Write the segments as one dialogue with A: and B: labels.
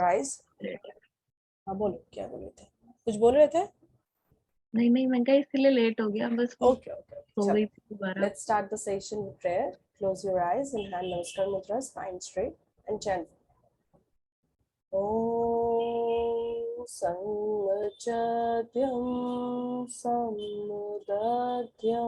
A: Rise. हाँ बोलो, क्या बोल रहे थे, कुछ बोल रहे थे?
B: नहीं नहीं, मैं क्या इसके लिए लेट हो गया, बस वो
A: ओके ओके ओके,
B: सो
A: चलो।
B: गई थी दोबारा।
A: Let's start the session with prayer. Close your eyes and hand Namaskar Mudra, spine straight, and chant. Om Sangachadyam Samudadyam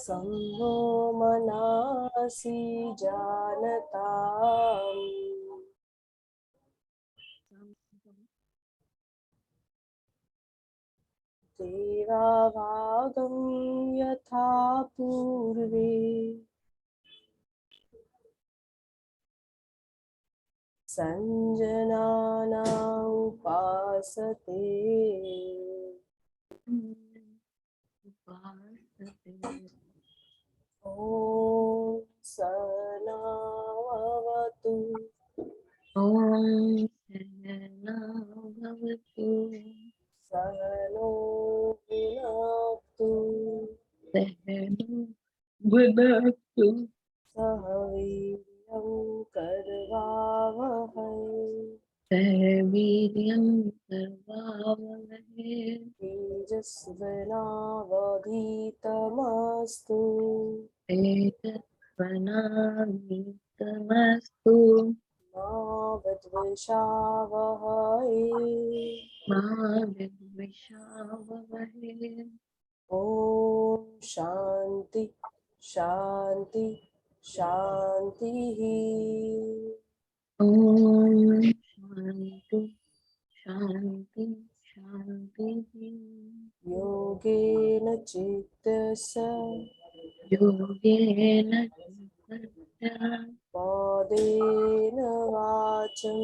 A: Sammo Manasi Janatam Devavagam Yatha Purve Sanjanana Upasate Om Sanavavatu
B: Om Sahana Bhavatu
A: Sahano Bhunaktu
B: Sahana Bhunaktu
A: Sahaviryam Karvavahai
B: Sahaviryam Karvavavahe
A: Tejasvinavadhitamastu
B: Tejasvanavitamastu
A: Ma Vidvishavahai
B: Ma Vidvishavavahe
A: Om Shanti Shanti Shanti
B: Om Shanti Shanti Shanti
A: Yogena Chittasa
B: Yogena Chittaya
A: Padena Vacham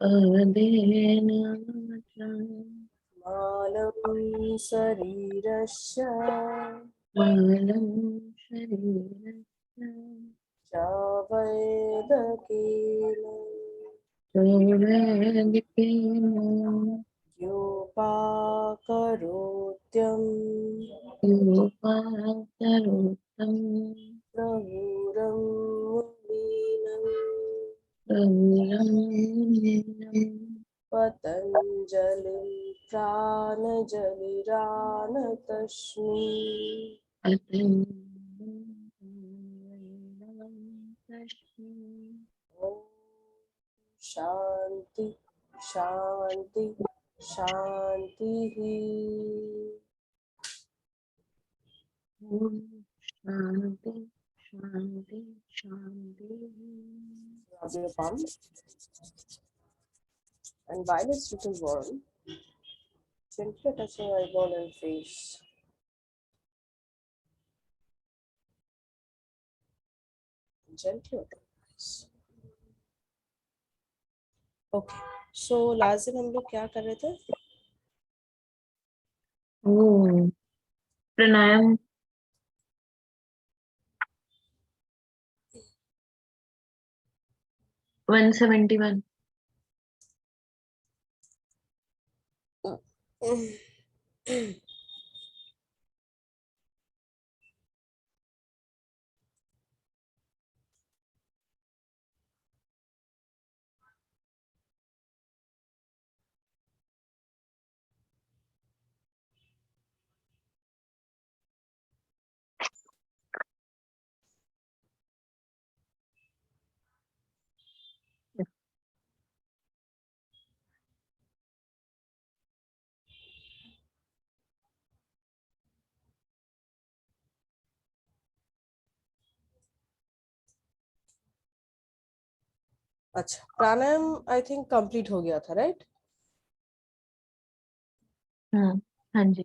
B: Padena Vacham
A: Malam Sarirasya
B: Malam Sharirasya
A: Chavedakena
B: Vedikena
A: Yopakarothyam
B: Yopacharotam
A: Pravuram Muninam
B: Pravuram Muninam
A: Patanjalim Pranajaliranatashmi Om Shanti Shanti Shanti
B: Shanti, Shanti, Shanti.
A: Rub your palm, and while it's little warm, gently touch your eyeball and face. Gently open your eyes. Okay, so last दिन हम लोग क्या कर रहे थे?
B: Oh, pranayam. One 71.
A: अच्छा, प्राणायाम I think complete हो गया था, राइट?
B: हाँ जी.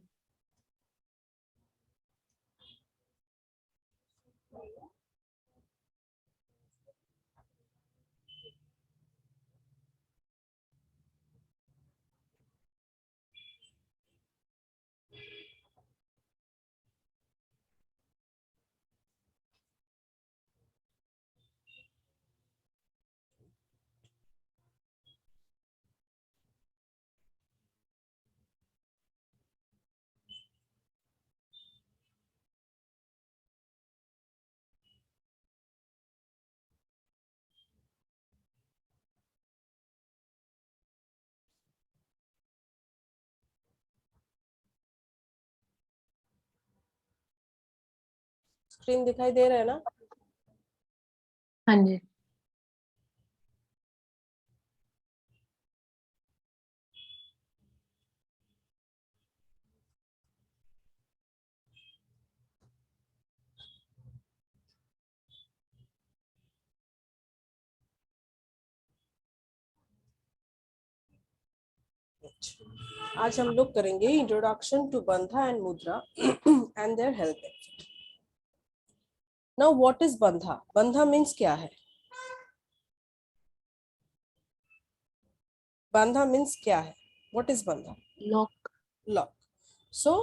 A: स्क्रीन दिखाई दे रहा है ना?
B: हाँ जी।
A: आज हम लोग करेंगे introduction to bandha and mudra and their help. Now what is bandha? Bandha means क्या है? बंधा मीन्स क्या है? What is bandha?
B: Lock.
A: Lock. So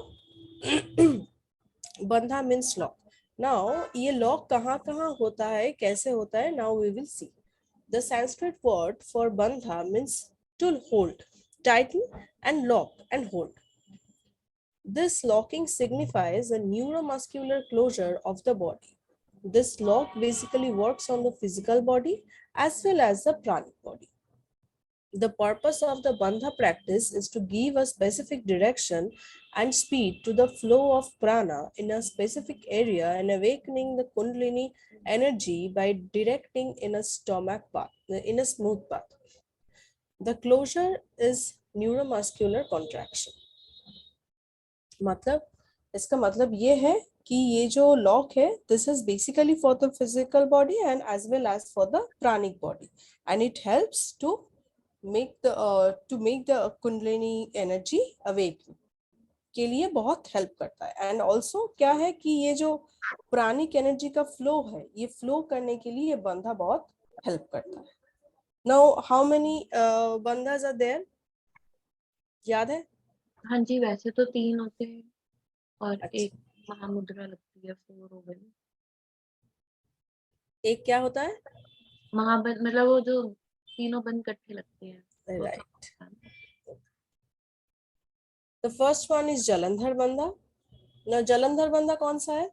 A: bandha means lock. Now ये लॉक कहाँ कहाँ होता है, कैसे होता है? Now we will see. The Sanskrit word for bandha means to hold, tighten and lock and hold. This locking signifies a neuromuscular closure of the body. This lock basically works on the physical body as well as the pranic body. The purpose of the bandha practice is to give a specific direction and speed to the flow of prana in a specific area and awakening the kundalini energy by directing in a stomach path, in a smooth path. The closure is neuromuscular contraction. मतलब इसका मतलब ये है कि ये जो lock है, this is basically for the physical body and as well as for the pranic body, and it helps to make the kundalini energy awake के लिए बहुत हेल्प करता है। एंड ऑल्सो क्या है कि ये जो प्राणिक एनर्जी का फ्लो है, ये फ्लो करने के लिए ये बंधा बहुत हेल्प करता है। Now how many bandhas are there? याद है?
B: हाँ जी, वैसे तो 3 होते हैं और
A: अच्छा,
B: एक महामुद्रा लगती है, 4 हो गए।
A: एक क्या होता है?
B: महाबंध मतलब वो जो तीनों बंद इकट्ठे लगते हैं, चौथा
A: राइट।
B: होता है।
A: The first one is Jalandhar बंधा। ना जलंधर बंधा कौन सा है?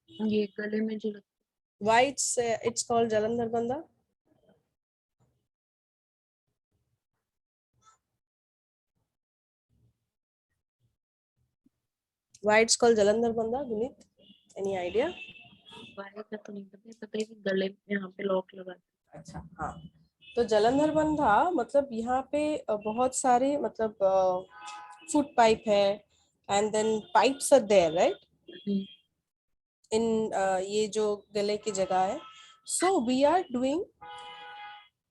B: ये गले में जो लगता
A: व्हाई इट्स कॉल्ड जलंधर बंधा? व्हाई इट्स कॉल्ड जलंधर बंधा? Guneet, any idea?
B: है, वाले का तो नहीं पता है, पता है कि गले में यहाँ पे लॉक लगा है।
A: अच्छा, हाँ। तो जलंधर बंधा मतलब यहाँ पे बहुत सारे मतलब फुट पाइप है and then pipes are there, right? In ये जो गले की जगह है, so we are doing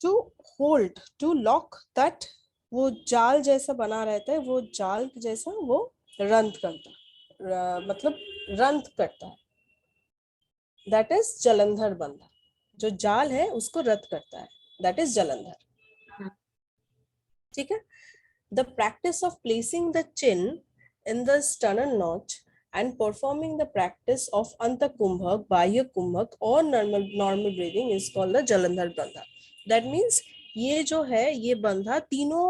A: to hold, to lock that. वो जाल जैसा बना रहता है, वो जाल जैसा वो रंध करता है, मतलब रंध करता है। दैट इज जलंधर बंधा। जो जाल है उसको रद्द करता है, दैट इज जलंधर। ठीक है? The practice of placing the chin in the sternum notch and performing the practice of Antakumbhak, Bahya Kumbhak or normal breathing is called the Jalandhar Bandha. That means ये जो है, ये बंधा तीनों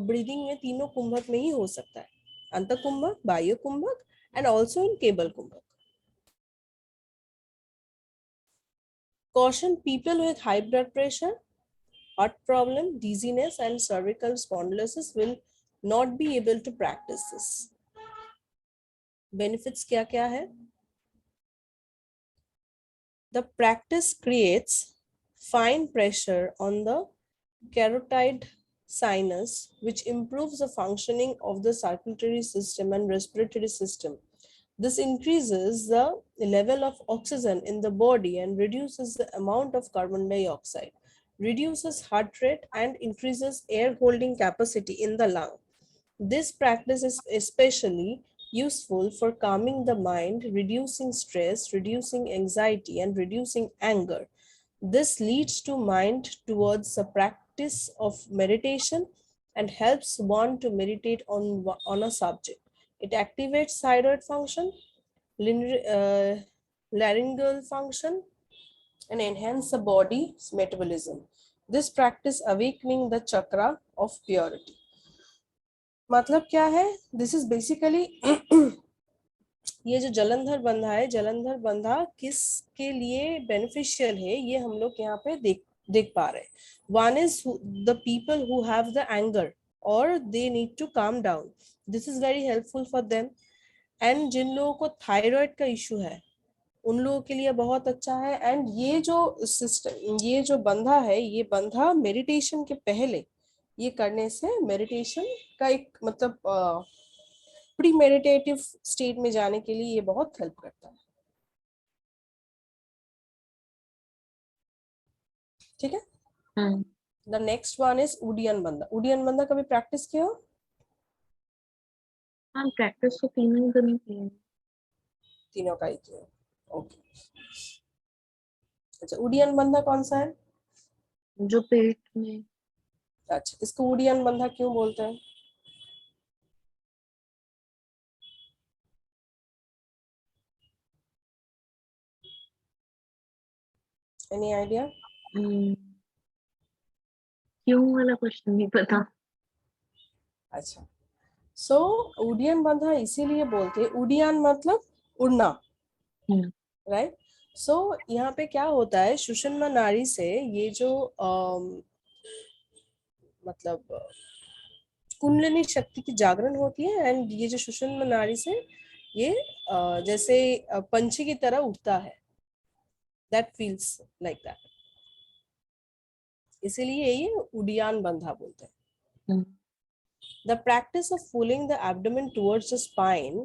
A: ब्रीदिंग में, तीनों कुंभक में ही हो सकता है। Antakumbhak, bahya kumbhak and also in kewal kumbhak. Caution: people with high blood pressure, heart problem, dizziness and cervical spondylosis will not be able to practice this. Benefits क्या क्या है? The practice creates fine pressure on the carotid sinus, which improves the functioning of the circulatory system and respiratory system. This increases the level of oxygen in the body and reduces the amount of carbon dioxide, reduces heart rate and increases air holding capacity in the lung. This practice is especially useful for calming the mind, reducing stress, reducing anxiety, and reducing anger. This leads to mind towards the practice of meditation and helps one to meditate on a subject. It activates thyroid function, laryngeal function, and enhance the body's metabolism. This practice awakening the chakra of purity. मतलब क्या है? This is basically ये जो जलंधर बंधा है, जलंधर बंधा किसके लिए बेनिफिशियल है, ये हम लोग यहाँ पे देख पा रहे हैं। One is the people who have the anger और they need to calm down, this is very helpful for them. And जिन लोगों को थायराइड का इशू है, उन लोगों के लिए बहुत अच्छा है। एंड ये जो सिस्टम, ये जो बंधा है, ये बंधा मेडिटेशन के पहले ये करने से मेडिटेशन का एक मतलब प्री मेडिटेटिव स्टेट में जाने के लिए ये बहुत हेल्प करता है। ठीक है। The next one is Udiyan बंधा। उडियन बंधा कभी प्रैक्टिस किया हो?
B: हाँ, प्रैक्टिस तो तीनों दिन की है।
A: तीनों का ही किया। ओके। अच्छा, उडियन बंधा कौन सा है?
B: जो पेट में।
A: अच्छा, इसको उडियन बंधा क्यों बोलते हैं? Any idea?
B: क्यों वाला क्वेश्चन नहीं पता।
A: अच्छा, सो उडियन बंधा इसीलिए बोलते हैं, उडियन मतलब उड़ना, राइट। सो यहाँ पे क्या होता है, सुषुम्ना नाड़ी से ये जो मतलब कुंडलिनी शक्ति की जागरण होती है। एंड ये जो सुषुम्ना नाड़ी से ये जैसे पंछी की तरह उड़ता है, दैट फील्स लाइक दैट, इसीलिए ये उडियान बंधा बोलते हैं। The practice of pulling the abdomen towards the spine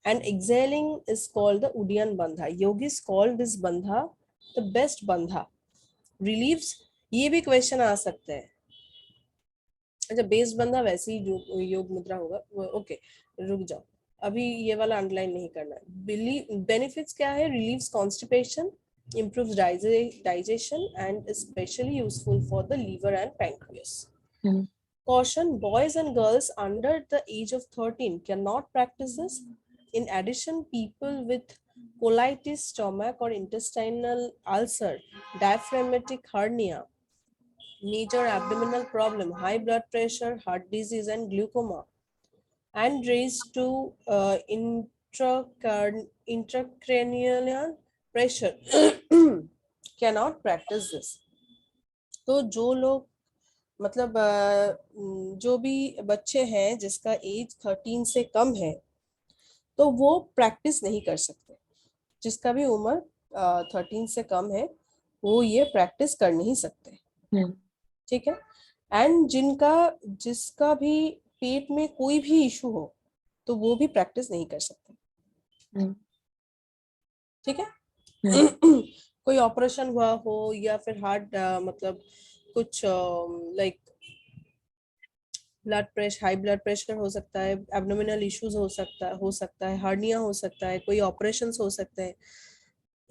A: and exhaling is called the Udiyan Bandha. Yogis call this bandha the best bandha. Relieves, ये भी क्वेश्चन आ सकते हैं। अच्छा, बेस्ट बंधा वैसे ही योग मुद्रा होगा। ओके, रुक जाओ, अभी ये वाला अंडरलाइन नहीं करना है। बेनिफिट्स क्या है? Relieves constipation, improves digestion and is especially useful for the liver and pancreas. Caution, boys and girls under the age of 13 cannot practice this. In addition, people with colitis, stomach or intestinal ulcer, diaphragmatic hernia, major abdominal problem, high blood pressure, heart disease and glaucoma, and raised to intracranial pressure cannot practice this. तो जो लोग मतलब जो भी बच्चे हैं जिसका as 13 से कम है, तो वो प्रैक्टिस नहीं कर सकते। जिसका भी उम्र 13 से कम है वो ये प्रैक्टिस कर नहीं सकते। ठीक है। एंड जिसका भी पेट में कोई भी इशू हो तो वो भी प्रैक्टिस नहीं कर सकते। ठीक है। कोई ऑपरेशन हुआ हो या फिर हार्ट मतलब कुछ like blood pressure, high blood pressure हो सकता है, एब्डोमिनल इश्यूज हो सकता है, हार्निया हो सकता है, कोई ऑपरेशंस हो सकते हैं,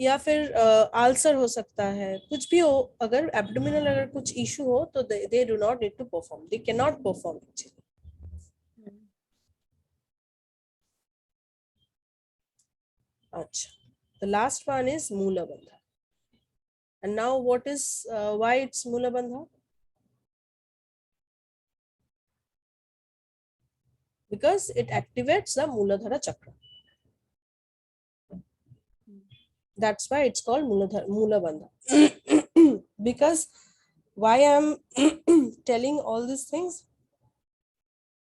A: या फिर आल्सर हो सकता है, कुछ भी हो। अगर एब्डोमिनल अगर कुछ इशू हो तो they do not need to perform, they can not perform actually. अच्छा, the last one is Mula Bandha. And now what is why it's Mula Bandha? Because it activates the Muladhara chakra. That's why it's called Mula Bandha. Because why I'm telling all these things,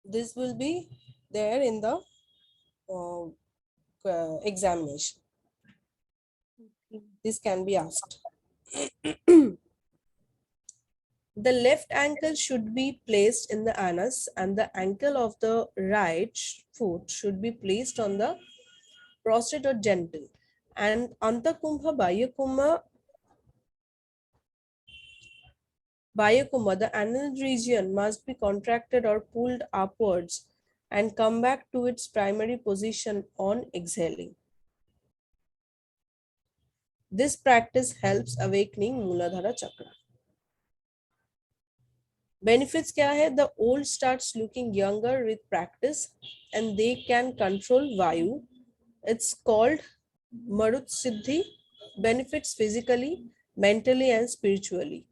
A: this will be there in the examination. This can be asked. The left ankle should be placed in the anus and the ankle of the right foot should be placed on the prostate or genital. And Antakumbha, Bayakumbha, the anal region must be contracted or pulled upwards and come back to its primary position on exhaling. This practice helps awakening Muladhara chakra. Benefits क्या है? The old starts looking younger with practice and they can control Vayu. It's called Marut Siddhi. Benefits physically, mentally and spiritually.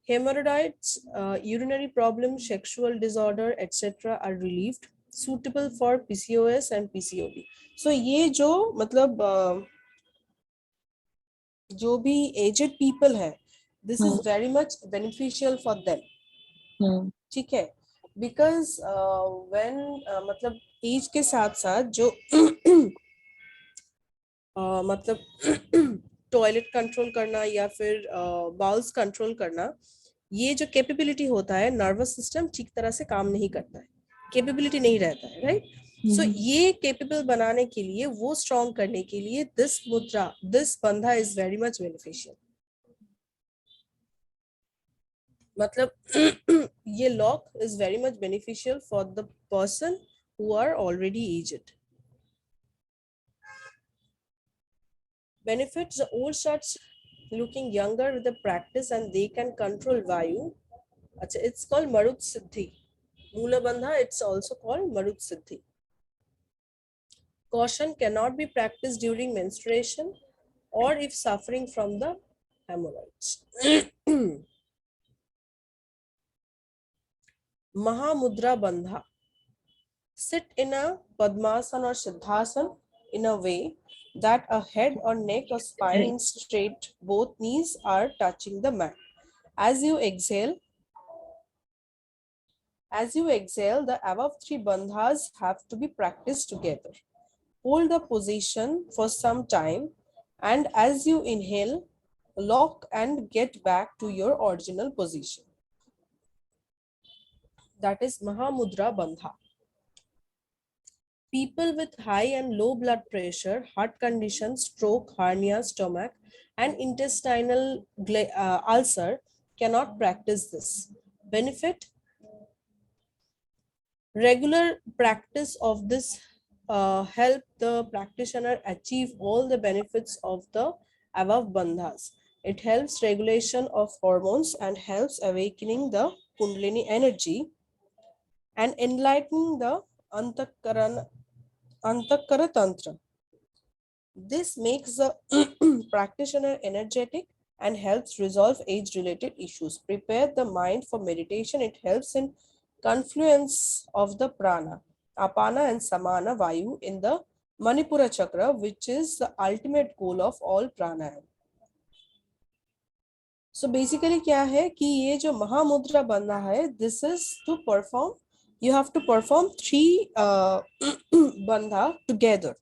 A: Hemorrhoids, urinary problems, sexual disorder, etc. are relieved. Suitable for PCOS and PCOD. So ये जो मतलब जो भी aged people है, this is very much beneficial for them. ठीक है। Because when मतलब as के साथ साथ जो मतलब टॉयलेट कंट्रोल करना या फिर बाउल्स कंट्रोल करना, ये जो कैपेबिलिटी होता है, नर्वस सिस्टम ठीक तरह से काम नहीं करता है, कैपेबिलिटी नहीं रहता है, राइट? सो ये कैपेबल बनाने के लिए, वो स्ट्रॉन्ग करने के लिए दिस मुद्रा, दिस बंधा इज वेरी मच बेनिफिशियल। मतलब ये lock is very much beneficial for the person who are already aged. Benefits: the old starts looking younger with the practice and they can control Vayu. It's called Marut Siddhi. Mula Bandha, it's also called Marut Siddhi. Caution: cannot be practiced during menstruation or if suffering from the hemorrhoids. Mahamudra Bandha. Sit in a Padmasana or Siddhasana in a way that a head or neck or spine is straight, both knees are touching the mat. As you exhale, the above three bandhas have to be practiced together. Hold the position for some time, and as you inhale, lock and get back to your original position. That is Mahamudra Bandha. People with high and low blood pressure, heart condition, stroke, hernia, stomach, and intestinal ulcer cannot practice this. Benefit: regular practice of this help the practitioner achieve all the benefits of the above bandhas. It helps regulation of hormones and helps awakening the Kundalini energy and enlightening the Antakara Tantra. This makes the practitioner energetic and helps resolve age-related issues. Prepare the mind for meditation. It helps in confluence of the prana, apana and samana vayu in the Manipura chakra, which is the ultimate goal of all pranayam. So basically क्या है कि ये जो महामुद्रा बंधा है, this is to perform, you have to perform 3 bandha together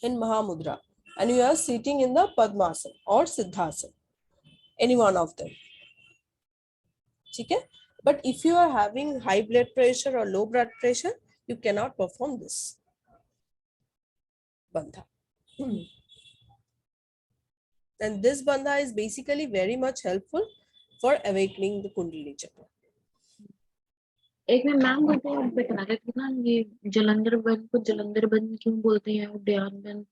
A: in Mahamudra, and you are sitting in the Padmasana or Siddhasana, any one of them. Okay? But if you are having high blood pressure or low blood pressure, you cannot perform this bandha. And this bandha is basically very much helpful for awakening the Kundalini chakra.
B: एक में ma'am मुझे बता रहे थे ना, ये जलंधर बन को जलंधर बन क्यों बोलते हैं, उद्यान बन?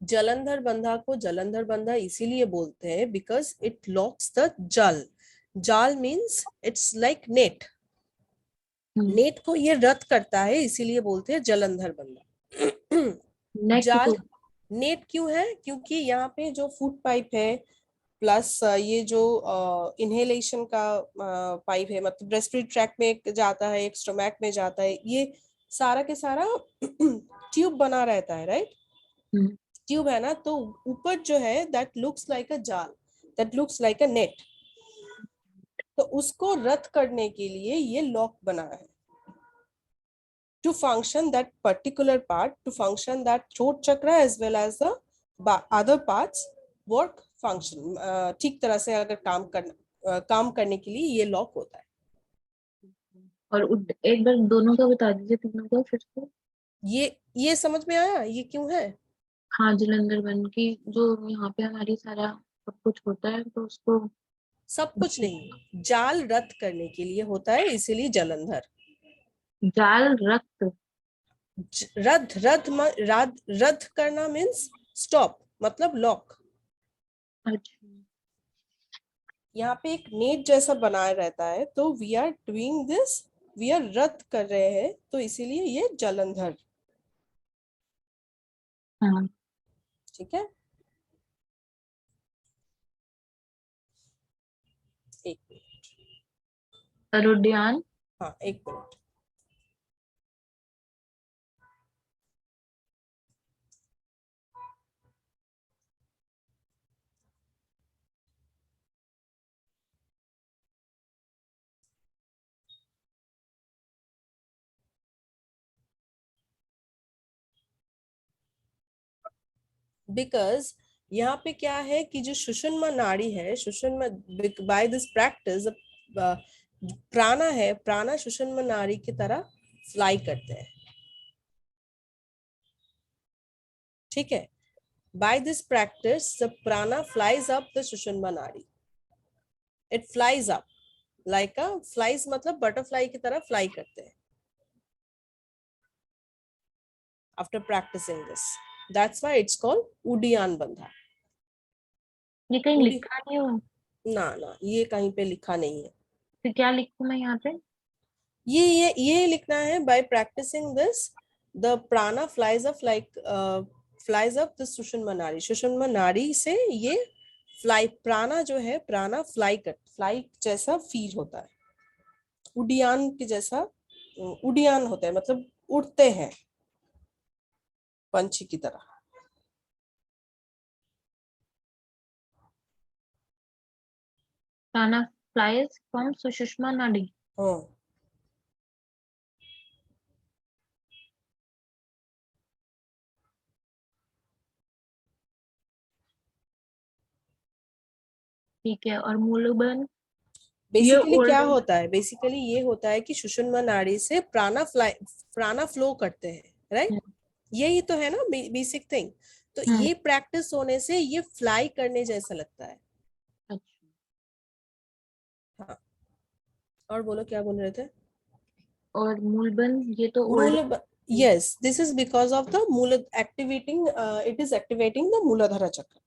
A: जलंधर बंधा को जलंधर बंधा इसीलिए बोलते हैं बिकॉज इट लॉक्स द जाल. जाल means it's like net. Net को ये रद्द करता है, इसीलिए बोलते हैं जलंधर बंधा. जाल नेट क्यों है? क्योंकि यहाँ पे जो फूड पाइप है प्लस ये जो इनहेलेशन का पाइप है, मतलब रेस्पिरेटरी ट्रैक में एक जाता है, एक स्टोमैक में जाता है, ये सारा के सारा ट्यूब बना रहता है, राइट? ट्यूब है ना, तो ऊपर जो है दैट लुक्स लाइक अ जाल, that looks like a net. तो उसको रद्द करने के लिए ये लॉक बना है. To function that particular part, to function that throat chakra as well as the other parts work function. ठीक तरह से अगर काम करने के लिए ये लॉक होता है.
B: और एक बार दोनों का बता दीजिए, तीनों का फिर से.
A: ये समझ में आया ये क्यों है?
B: हाँ, जलंधर बन की जो यहाँ पे हमारी सारा सब कुछ होता है, तो उसको
A: सब कुछ नहीं, जाल रद्द करने के लिए होता है, इसीलिए जलंधर.
B: जाल रक्त
A: रद्द करना मीन्स स्टॉप, मतलब लॉक.
B: अच्छा.
A: यहाँ पे एक नेट जैसा बनाया रहता है, तो we are doing this, we are रद्द कर रहे हैं, तो इसीलिए ये जलंधर.
B: हाँ.
A: ठीक है, एक मिनट.
B: अरुद्यान.
A: हाँ, एक मिनट. बिकॉज यहाँ पे क्या है कि जो सुषुम्ना नाड़ी है, सुषुम्ना, बाय दिस प्रैक्टिस प्राणा है, प्राणा सुषुम्ना नाड़ी की तरह फ्लाई करते हैं, ठीक है। By this practice the prana flies up the sushumna nadi, it flies up like a flies, मतलब बटरफ्लाई की तरह फ्लाई करते हैं after practicing this, that's why it's called uddiyana bandha.
B: ये कहीं
A: उडी,
B: लिखा नहीं हो?
A: ना ना, ये कहीं पे लिखा नहीं है।
B: तो क्या लिखूं मैं यहाँ पे?
A: ये लिखना है, by practicing this the prana flies up like flies up the sushumna nadi, sushumna नाड़ी से ये फ्लाई, प्राणा जो है, प्राणा फ्लाई जैसा फील होता है, उडियान के जैसा, उडियान होता है मतलब उड़ते हैं पंछी की तरह।
B: Prana flies from Sushma Nadi.
A: हाँ,
B: ठीक है, और मूलबन ये
A: बेसिकली क्या
B: ओल्ड।
A: होता है, बेसिकली ये होता है कि सुषुम्ना नाड़ी से प्राणा फ्लो करते हैं, राइट। यही तो है ना बेसिक थिंग। तो ये प्रैक्टिस होने से ये फ्लाई करने जैसा लगता है।
B: अच्छा।
A: हाँ, और बोलो क्या बोल रहे थे।
B: और मूलबन ये तो ओल्ड।
A: मूल, yes, this is because of the मूल activating, it is activating the मूलाधारा चक्र।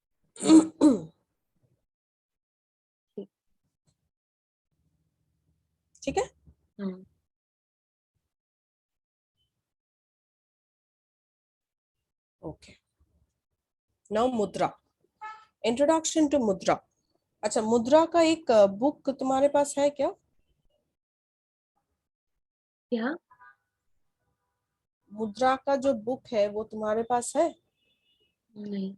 A: ठीक है। ओके, नाउ मुद्रा, इंट्रोडक्शन टू मुद्रा। अच्छा, मुद्रा का एक बुक तुम्हारे पास है क्या?
B: क्या?
A: मुद्रा का जो बुक है वो तुम्हारे पास है?
B: नहीं।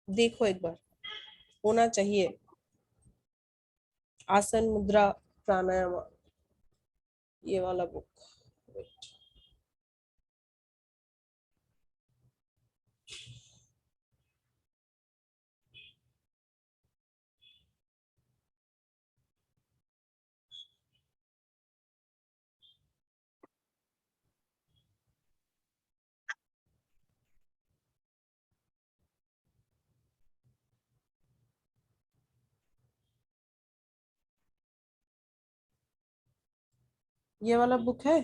A: देखो एक बार, होना चाहिए, आसन मुद्रा प्राणायाम, ये वाला बुक। ये वाला बुक है?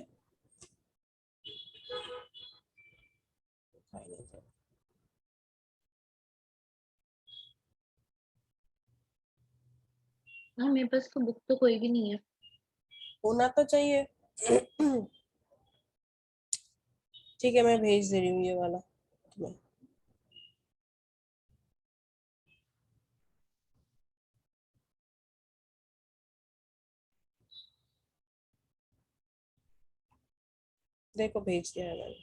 B: हाँ, मेरे पास तो बुक तो कोई भी नहीं है।
A: होना तो चाहिए। ठीक है, मैं भेज दे रही हूँ ये वाला तुम्हें। देखो भेज दिया है मैंने।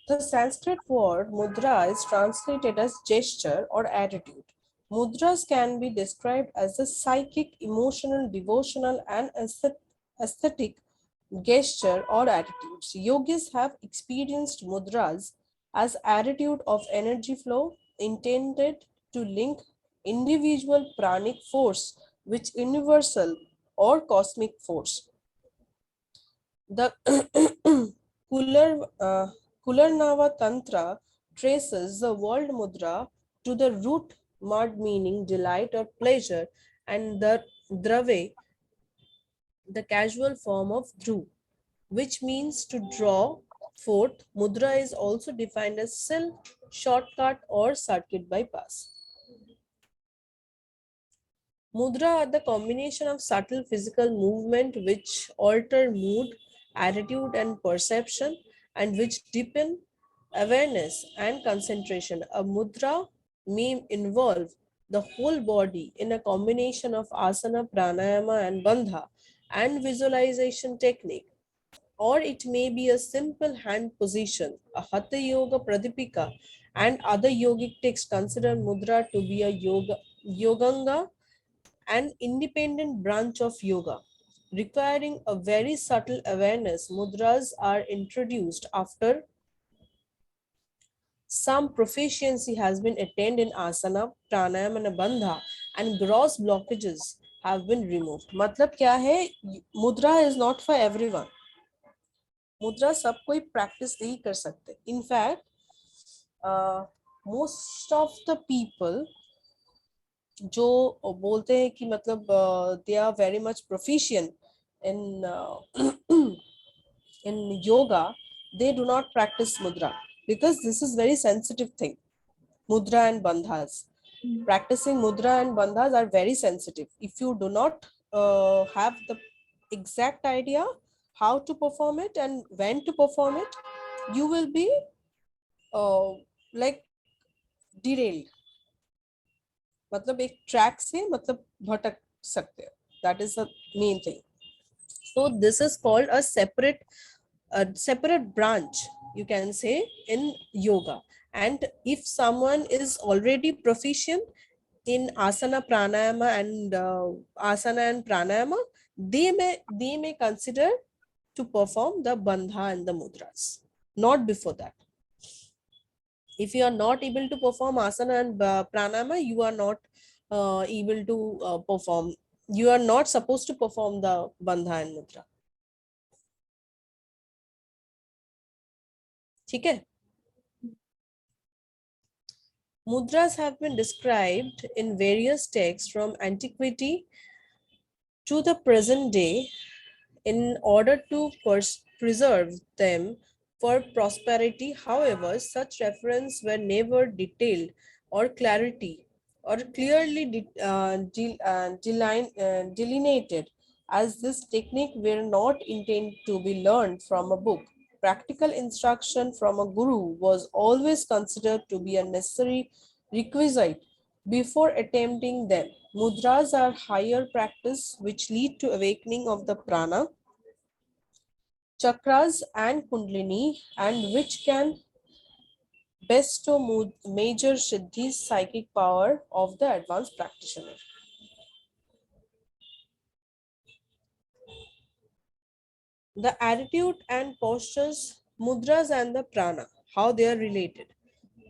A: The Sanskrit word mudra is translated as gesture or attitude. Mudras can be described as a psychic, emotional, devotional, and aesthetic gesture or attitudes. Yogis have experienced mudras as attitude of energy flow intended to link individual pranic force with universal or cosmic force. The Kularnava Tantra traces the world mudra to the root mud meaning delight or pleasure, and the drave, the casual form of dhru, which means to draw forth. Mudra is also defined as silk, shortcut, or circuit bypass. Mudra are the combination of subtle physical movement which alter mood, attitude, and perception, and which deepen awareness and concentration. A mudra may involve the whole body in a combination of asana, pranayama, and bandha, and visualization technique. or it may be a simple hand position. A Hatha Yoga Pradipika and other yogic texts consider mudra to be a yoganga, an independent branch of yoga. Requiring a very subtle awareness, mudras are introduced after some proficiency has been attained in asana, pranayama and bandha, and gross blockages have been removed. मतलब क्या है? Mudra is not for everyone. मुद्रा सब कोई practice नहीं कर सकते. In fact most of the people जो बोलते हैं कि मतलब they are very much proficient in in yoga, they do not practice mudra because this is very sensitive thing. Mudra and bandhas, practicing mudra and bandhas are very sensitive. If you do not have the exact idea how to perform it and when to perform it, you will be like derailed. मतलब एक track से मतलब भटक सकते हैं. That is the main thing. So this is called a separate branch, you can say, in yoga. And if someone is already proficient in asana pranayama and pranayama, they may consider to perform the bandha and the mudras, not before that. If you are not able to perform asana and pranayama, you are not able to perform, you are not supposed to perform the bandha and mudra. ठीक है. Mudras have been described in various texts from antiquity to the present day in order to preserve them for prosperity. However, such references were never detailed or clearly delineated, as this technique were not intended to be learned from a book. Practical instruction from a guru was always considered to be a necessary requisite before attempting them. Mudras are higher practice which lead to awakening of the prana, chakras and kundalini, and which can bestow major siddhis, psychic power of the advanced practitioner. The attitude and postures, mudras and the prana, how they are related.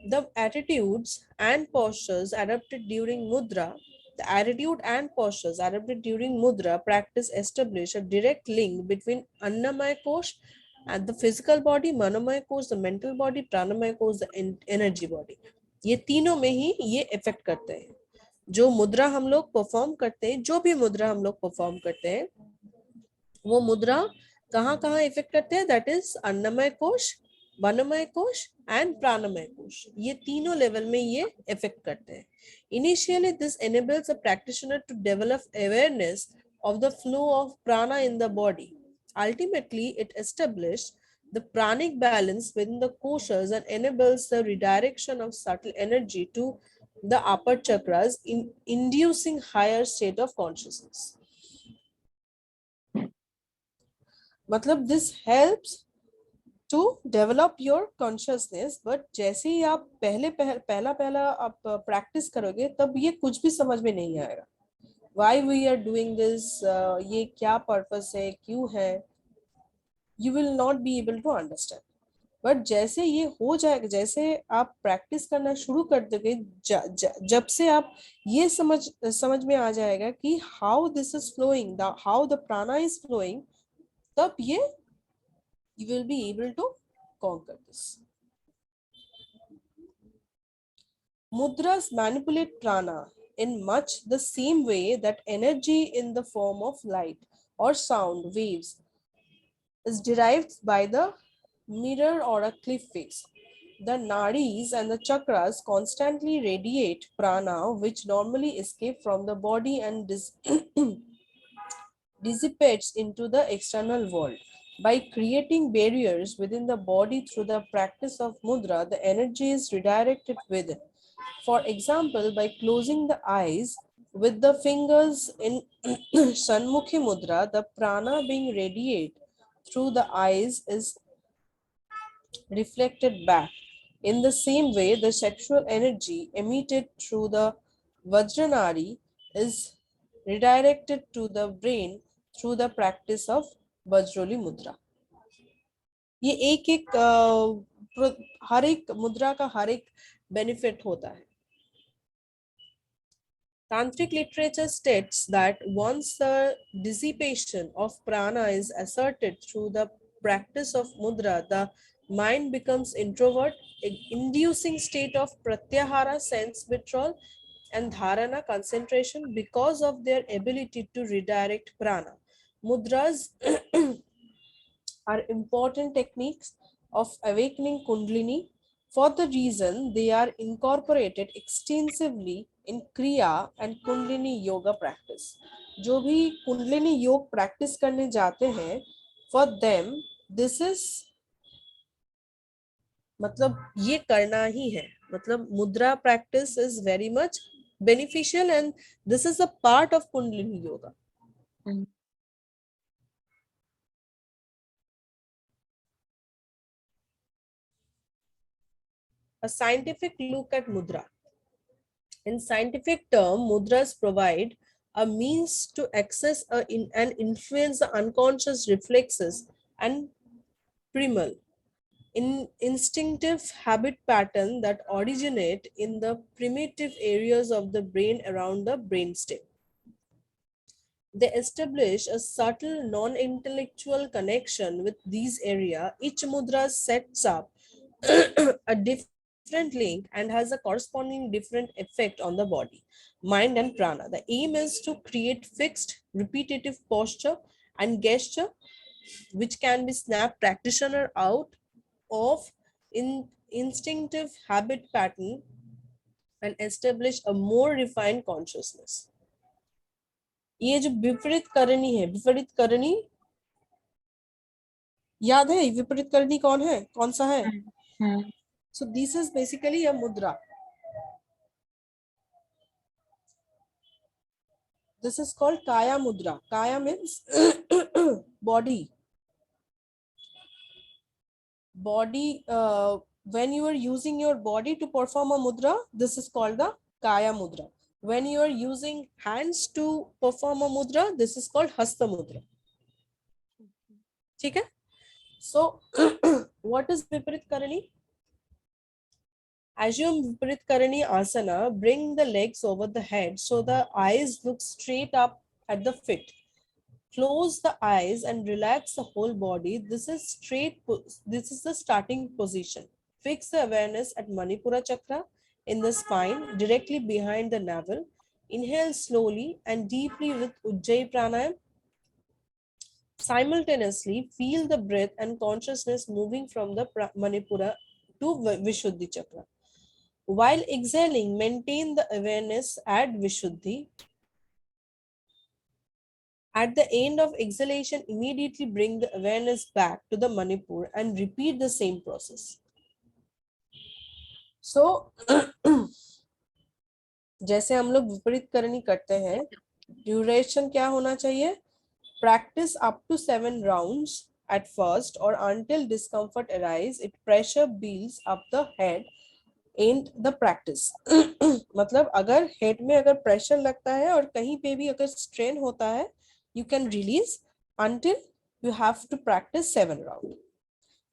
A: The attitudes and postures adopted during mudra, the attitude and postures adopted during mudra practice establish a direct link between Annamaya Kosh and the physical body, Manomaya Kosh, the mental body, Pranamaya Kosh, the energy body. ये तीनों में ही ये effect करते हैं. जो मुद्रा हम लोग परफॉर्म करते हैं, जो भी मुद्रा हम लोग परफॉर्म करते हैं, वो मुद्रा कहाँ कहाँ इफेक्ट करते हैं? दैट इज अन्नमय कोश, मनोमय कोश एंड प्राणमय कोश. ये तीनों लेवल में ये इफेक्ट करते हैं. Initially this enables a practitioner to develop awareness of the flow of prana in the body. Ultimately, it establishes the pranic balance within the koshas and enables the redirection of subtle energy to the upper chakras, inducing higher state of consciousness. मतलब this helps to develop your consciousness, but जैसे ही आप पहला आप practice करोगे तब ये कुछ भी समझ में नहीं आएगा. Why we are doing this, ये क्या purpose है, क्यों है, you will not be able to understand. But जैसे ये हो जाएगा, जैसे आप प्रैक्टिस करना शुरू कर दोगे, जब से आप ये समझ में आ जाएगा कि how this is flowing, how the prana is flowing, तब ये you will be able to conquer this. Mudras manipulate prana in much the same way that energy in the form of light or sound waves is derived by the mirror or a cliff face. The nadis and the chakras constantly radiate prana, which normally escape from the body and dissipates into the external world. By creating barriers within the body through the practice of mudra, the energy is redirected within. For example, by closing the eyes with the fingers in Sanmukhi mudra, the prana being radiated through the eyes is reflected back. In the same way, the sexual energy emitted through the Vajranari is redirected to the brain through the practice of Vajroli Mudra. ये एक एक हर एक मुद्रा का हर एक benefit होता है. Tantric literature states that once the dissipation of prana is asserted through the practice of mudra, the mind becomes introvert, inducing state of pratyahara, sense withdrawal, and dharana, concentration, because of their ability to redirect prana. Mudras are important techniques of awakening Kundalini for the reason they are incorporated extensively in Kriya and Kundalini yoga practice. जो भी कुंडलिनी योग practice करने जाते हैं, for them this is मतलब ये करना ही है. मतलब मुद्रा practice is very much beneficial and this is a part of Kundalini yoga. A scientific look at mudra. In scientific term, mudras provide a means to access and influence the unconscious reflexes and primal instinctive habit pattern that originate in the primitive areas of the brain around the brainstem. They establish a subtle non-intellectual connection with these areas. Each mudra sets up a different link and has a corresponding different effect on the body, mind, and prana. The aim is to create fixed, repetitive posture and gesture which can be snap practitioner out of instinctive habit pattern and establish a more refined consciousness. ये जो विपरीत करनी है, विपरीत करनी याद है? विपरीत करनी कौन है, कौन सा है? So this is basically a mudra. This is called Kaya Mudra. Kaya means body. Body, when you are using your body to perform a mudra, this is called the Kaya Mudra. When you are using hands to perform a mudra, this is called Hasta Mudra. ठीक है? So, what is Viparit Karani? Assume Viparit Karani asana, bring the legs over the head so the eyes look straight up at the feet. Close the eyes and relax the whole body. This is the starting position. Fix the awareness at Manipura Chakra in the spine, directly behind the navel. Inhale slowly and deeply with Ujjayi Pranayam. Simultaneously, feel the breath and consciousness moving from the Manipura to Vishuddhi Chakra. While exhaling, maintain the awareness at Vishuddhi. At the end of exhalation, immediately bring the awareness back to the Manipur and repeat the same process. So, जैसे हम लोग विपरीत करनी करते हैं, duration क्या होना चाहिए? Practice up to 7 rounds at first or until discomfort arises. It pressure builds up the head in the practice. मतलब अगर हेड में अगर प्रेशर लगता है और कहीं पे भी अगर स्ट्रेन होता है, you can release until you have to practice 7 rounds.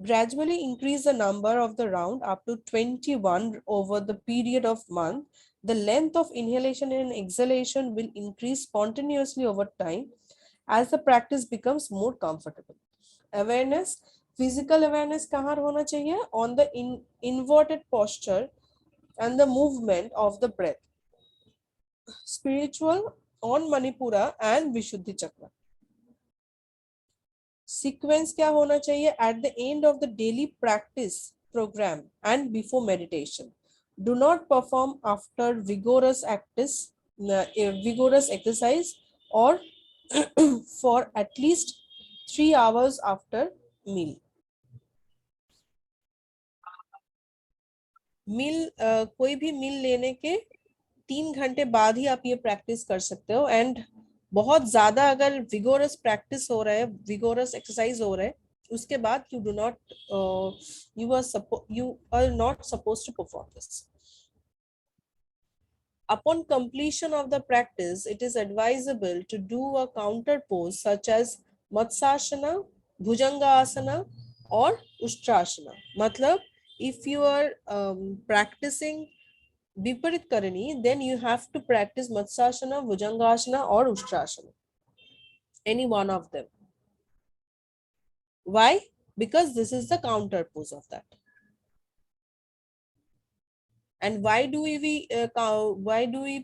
A: Gradually increase the number of the round up to 21 over the period of month. The length of inhalation and exhalation will increase spontaneously over time as the practice becomes more comfortable. Awareness, physical awareness कहाँ होना चाहिए? On the inverted posture and the movement of the breath. Spiritual on Manipura and Vishuddhi Chakra. Sequence क्या होना चाहिए? At the end of the daily practice program and before meditation. Do not perform after vigorous exercise or for at least 3 hours after meal. कोई भी मील लेने के 3 घंटे बाद ही आप ये प्रैक्टिस कर सकते हो. एंड बहुत ज्यादा अगर विगोरस प्रैक्टिस हो रहा है, विगोरस एक्सरसाइज हो रहा है, उसके बाद you are not supposed to perform this. Upon completion of the practice, it is advisable to do a counter pose such as Matsyasana, Bhujangasana or Ustrasana. Matlab, if you are practicing Viparit Karani, then you have to practice Matsyasana, Bhujangasana or Ustrasana. Any one of them. Why? Because this is the counter pose of that. And why do we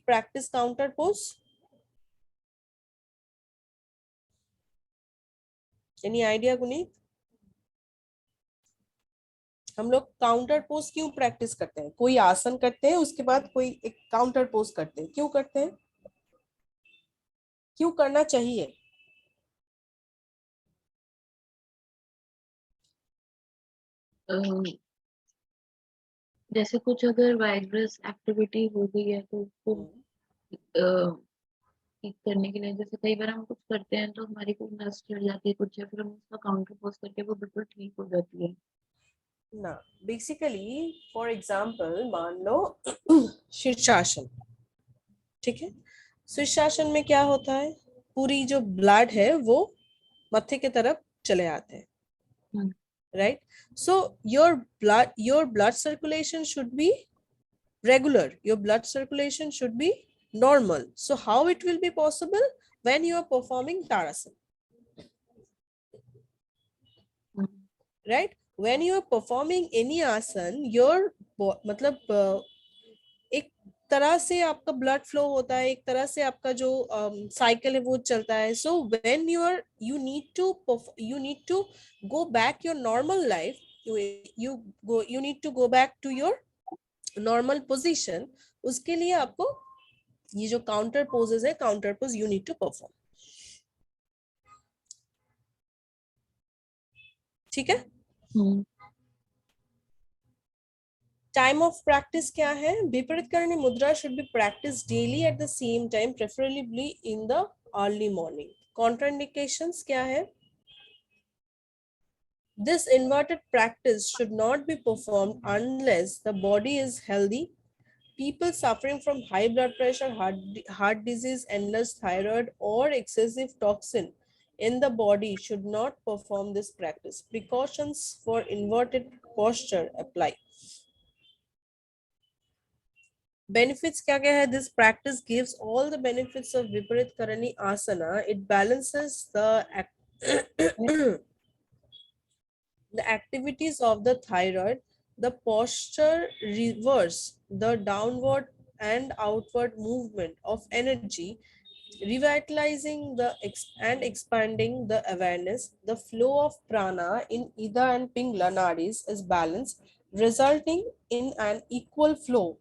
A: practice counter pose? Any idea, Guneet? हम लोग counter pose क्यों practice करते हैं? कोई आसन करते हैं, उसके बाद कोई एक काउंटर पोज करते हैं. क्यों करते हैं? क्यों करना चाहिए?
B: जैसे कुछ अगर वाइब्रस एक्टिविटी हो गई है तो उसको ठीक करने के लिए, जैसे कई बार हम कुछ करते हैं तो हमारी कोई नस चढ़ जाती है कुछ, या फिर हम उसका काउंटर पोज करके वो बिल्कुल ठीक हो जाती है
A: ना. बेसिकली फॉर एग्जांपल मान लो शीर्षासन. ठीक है, शीर्षासन में क्या होता है? पूरी जो ब्लड है वो मत्थे की तरफ चले आते हैं, right? So your blood circulation should be regular, your blood circulation should be normal. So how it will be possible when you are performing Tadasana, right? When you are performing any asan, your मतलब एक तरह से आपका blood flow होता है, एक तरह से आपका जो साइकिल है वो चलता है. So when you need to go back your normal life, you need to go back to your normal position. उसके लिए आपको ये जो काउंटर पोजेस है, counter pose you need to perform. ठीक है. टाइम ऑफ प्रैक्टिस क्या है? विपरीत करणी मुद्रा should be practice daily at the same time, preferably in the early morning. Contraindications क्या है? This inverted practice should not be performed unless the body is healthy. People suffering from high blood pressure, heart disease, endless thyroid, or excessive toxin in the body should not perform this practice. Precautions for inverted posture apply. Benefits क्या क्या है? This practice gives all the benefits of Viparit Karani Asana. It balances the activities of the thyroid. The posture reverse the downward and outward movement of energy, revitalizing and expanding the awareness. The flow of prana in Ida and Pingla nadis is balanced, resulting in an equal flow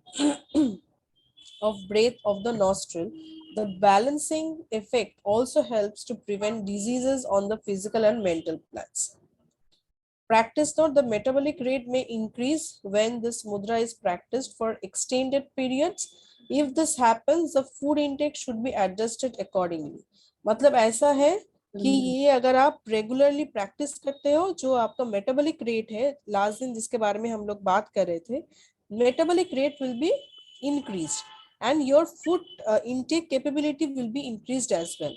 A: of breath of the nostril. The balancing effect also helps to prevent diseases on the physical and mental plans. Practice note: the metabolic rate may increase when this mudra is practiced for extended periods. If this happens, the food intake should be adjusted accordingly. मतलब ऐसा है कि ये अगर आप regularly practice करते हो, जो आपका मेटाबॉलिक रेट है, लास्ट दिन जिसके बारे में हम लोग बात कर रहे थे, metabolic rate will be increased and your food intake capability will be increased as well.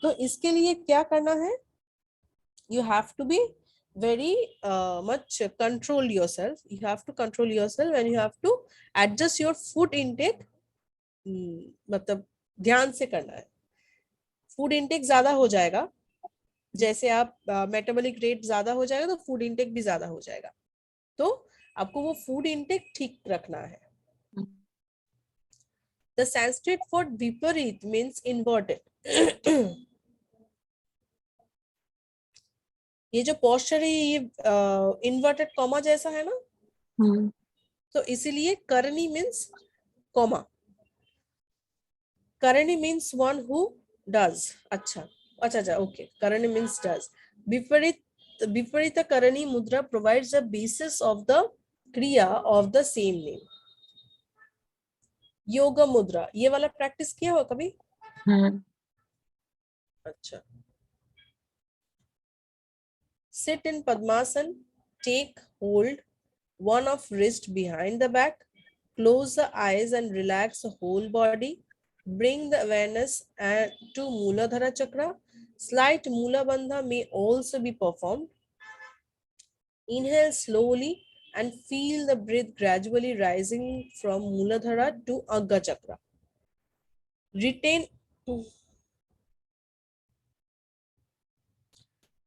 A: तो इसके लिए क्या करना है? You have to be very much control yourself. You have to control yourself and you have to adjust your food intake. मतलब ध्यान से करना है. फूड इंटेक ज्यादा हो जाएगा, जैसे आप मेटाबॉलिक रेट ज्यादा हो जाएगा तो फूड इंटेक भी ज्यादा हो जाएगा. तो आपको वो फूड इंटेक ठीक रखना है. The Sanskrit for viparit means inverted. ये जो पोस्चर है ये इन्वर्टेड कॉमा जैसा है ना, तो इसीलिए करनी मीन्स कॉमा. करनी मीन्स वन हु डज. अच्छा, ओके. करनी मीन्स डज. विपरीत करनी मुद्रा provides the basis of the क्रिया ऑफ द सेम नेम. योग मुद्रा, ये वाला प्रैक्टिस किया हो कभी? अच्छा. Sit in Padmasan, take hold one of wrist behind the back, close the eyes and relax the whole body. Bring the awareness to Muladhara Chakra. Slight Mula Bandha may also be performed. Inhale slowly and feel the breath gradually rising from Muladhara to Agga Chakra. Retain,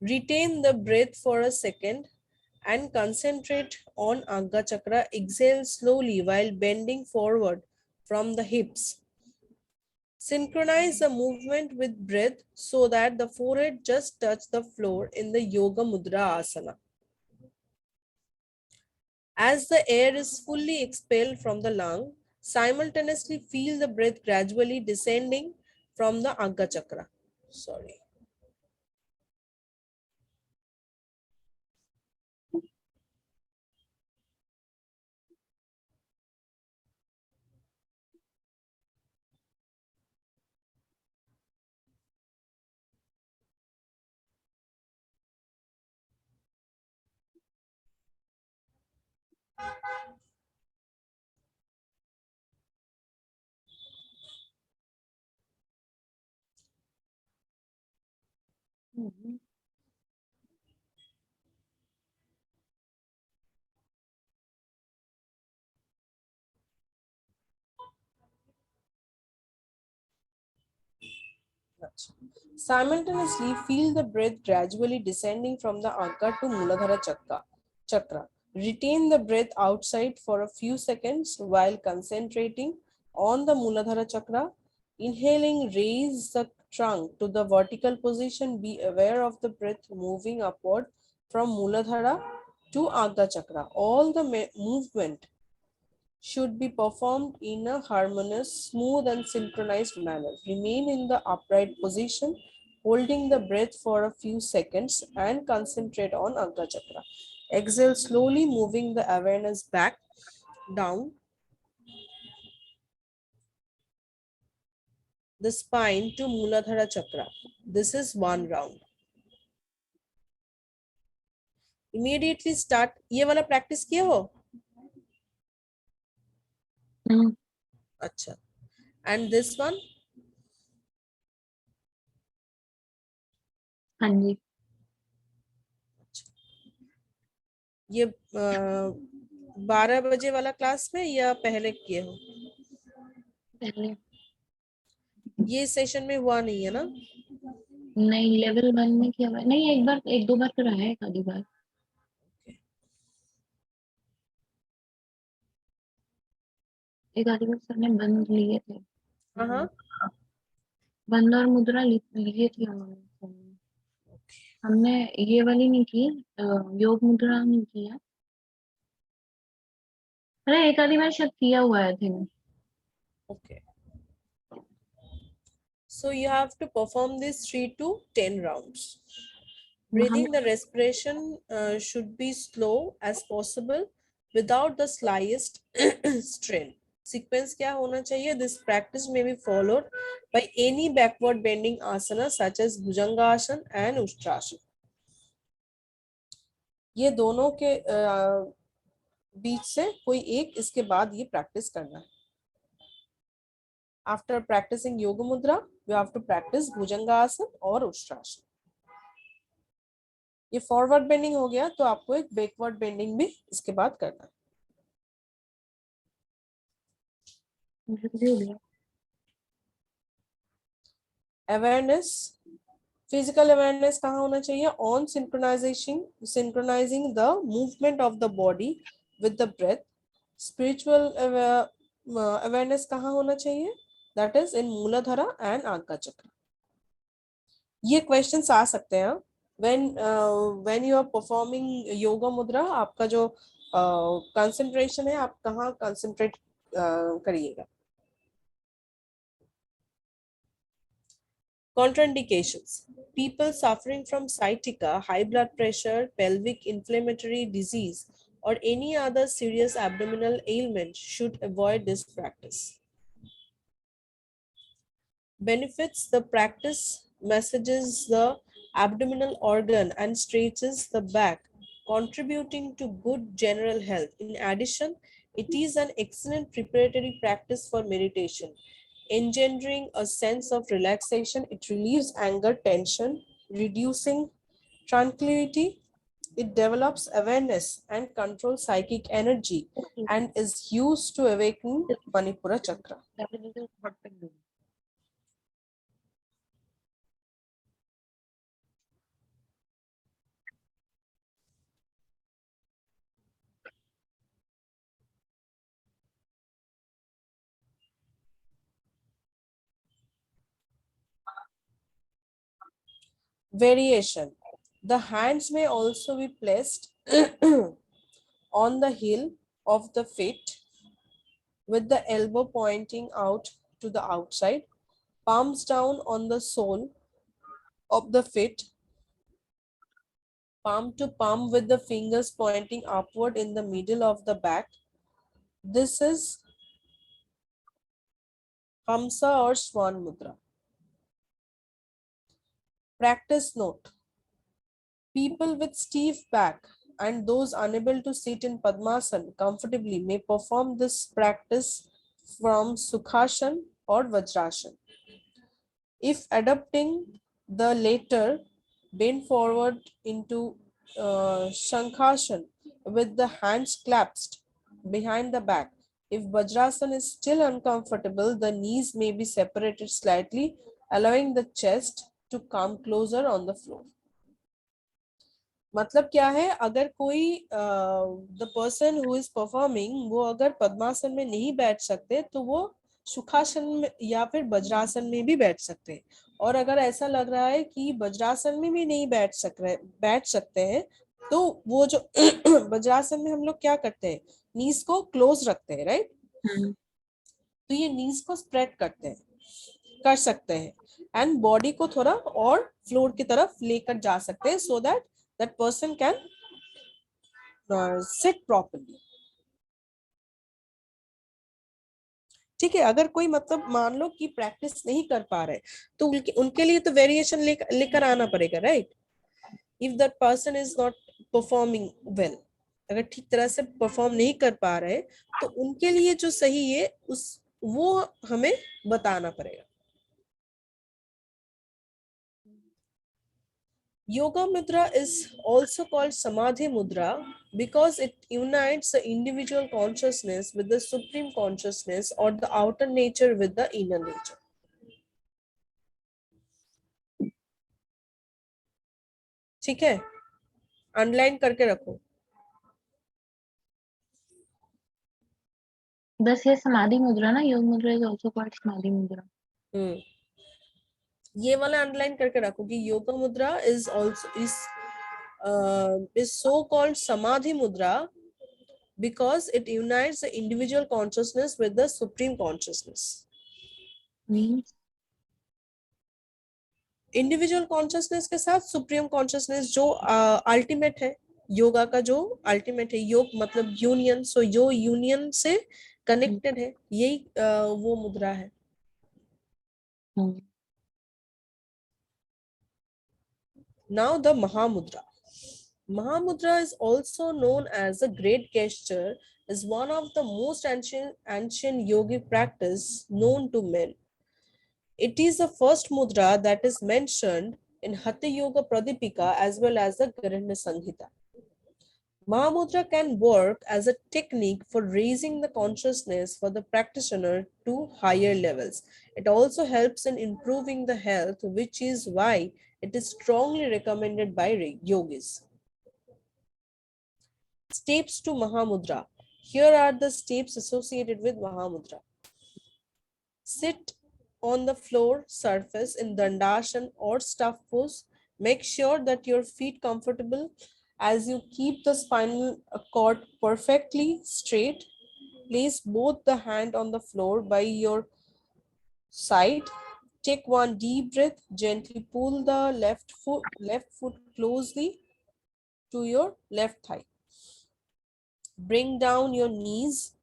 A: retain the breath for a second and concentrate on Agga Chakra. Exhale slowly while bending forward from the hips. Synchronize the movement with breath so that the forehead just touch the floor in the Yoga Mudra Asana. As the air is fully expelled from the lung, simultaneously feel the breath gradually descending from the Agga Chakra. Sorry. Simultaneously, feel the breath gradually descending from the Agga to Muladhara Chakra. Retain the breath outside for a few seconds while concentrating on the Muladhara Chakra. Inhaling, raise the trunk to the vertical position. Be aware of the breath moving upward from Muladhara to Agga Chakra. All the movement should be performed in a harmonious, smooth and synchronized manner. Remain in the upright position, holding the breath for a few seconds and concentrate on Agga Chakra. Exhale slowly, moving the awareness back, down the spine to Muladhara Chakra. This is one round. Immediately start. ये वाला practice किया हो? अच्छा. And this one?
B: हाँ जी.
A: ये 12 बजे वाला class में या पहले किए हो?
B: पहले.
A: ये सेशन में हुआ नहीं है ना?
B: नहीं, लेवल 1 में किया हुआ है. नहीं, एक दो बार कराया है, एक आधी बार. एक आधी बार सर ने बंद लिए थे. बंद और मुद्रा लिए थे उन्होंने. हमने ये वाली नहीं की, योग मुद्रा नहीं किया. अरे एक आधी बार शायद किया हुआ है थे.
A: Okay. So you have to perform this 3 to 10 rounds. Breathing, the respiration should be slow as possible without the slightest strain. Sequence क्या होना चाहिए? This practice may be followed by any backward bending asana such as Bhujangasana and Ustrasana. ये दोनों के बीच से कोई एक इसके बाद ये प्रैक्टिस करना है. After practicing Yoga Mudra, you have to practice Bhujangasana और Ustrasana. ये फॉरवर्ड बेंडिंग हो गया तो आपको एक बैकवर्ड बेंडिंग भी इसके बाद करना है. अवेयरनेस, फिजिकल अवेयरनेस कहाँ होना चाहिए? On synchronising the movement of the body with the breath. Spiritual awareness कहाँ होना चाहिए? That is in Muladhara and Ajna chakra. ये क्वेश्चंस आ सकते हैं when you are performing yoga mudra. आपका जो कंसंट्रेशन है, आप कहाँ कंसंट्रेट करिएगा. Contraindications. People suffering from sciatica, high blood pressure, pelvic inflammatory disease, or any other serious abdominal ailment should avoid this practice. Benefits. The practice messages the abdominal organ and stretches the back, contributing to good general health. In addition, it is an excellent preparatory practice for meditation, engendering a sense of relaxation. It relieves anger, tension, reducing tranquility. It develops awareness and controls psychic energy and is used to awaken Manipura chakra. Variation. The hands may also be placed on the heel of the feet with the elbow pointing out to the outside, palms down on the sole of the feet, palm to palm with the fingers pointing upward in the middle of the back. This is Hamsa or Swan Mudra. Practice note. People with stiff back and those unable to sit in Padmasana comfortably may perform this practice from Sukhasana or Vajrasana. If adopting the latter, bend forward into Shankhasana with the hands clasped behind the back. If Vajrasana is still uncomfortable, the knees may be separated slightly, allowing the chest to come closer on the floor. मतलब क्या है, अगर कोई the person who is performing वो अगर पद्मासन में नहीं बैठ सकते तो वो सुखासन में या फिर वज्रासन में भी बैठ सकते हैं, और अगर ऐसा लग रहा है कि वज्रासन में भी नहीं बैठ सकते हैं तो वो जो वज्रासन में हम लोग क्या करते हैं, नीज को क्लोज रखते हैं, राइट। तो ये नीज को स्प्रेड कर सकते हैं एंड बॉडी को थोड़ा और फ्लोर की तरफ लेकर जा सकते हैं so that that person can sit properly. ठीक है, अगर कोई मतलब मान लो कि प्रैक्टिस नहीं कर पा रहे तो उनके लिए तो वेरिएशन लेकर आना पड़ेगा, right. If that person is not performing well, अगर ठीक तरह से परफॉर्म नहीं कर पा रहे तो उनके लिए जो सही है वो हमें बताना पड़ेगा। Yoga Mudra is also called Samadhi Mudra because it unites the individual consciousness with the supreme consciousness or the outer nature with the inner nature. ठीक है, अंडरलाइन करके रखो।
B: बस ये समाधि मुद्रा ना, योग मुद्रा इज आल्सो कॉल्ड समाधि मुद्रा।
A: ये वाला अंडरलाइन करके रखो कि योगा मुद्रा is also is so called Samadhi Mudra because it unites the individual consciousness with the supreme consciousness.
B: Means
A: individual consciousness के साथ सुप्रीम कॉन्शियसनेस जो अल्टीमेट है, योगा का जो अल्टीमेट है, योग मतलब यूनियन, सो जो यूनियन से कनेक्टेड है, यही वो मुद्रा है। Now the Mahamudra. Mahamudra is also known as the great gesture, is one of the most ancient yogic practice known to men. It is the first mudra that is mentioned in Hatha Yoga Pradipika as well as the Grihna Sanghita. Mahamudra can work as a technique for raising the consciousness for the practitioner to higher levels. It also helps in improving the health, which is why it is strongly recommended by yogis. Steps to Mahamudra. Here are the steps associated with Mahamudra. Sit on the floor surface in Dandasana or stuff pose. Make sure that your feet comfortable as you keep the spinal cord perfectly straight. Place both the hand on the floor by your side. Take one deep breath. Gently pull the left foot closely to your left thigh. Bring down your knees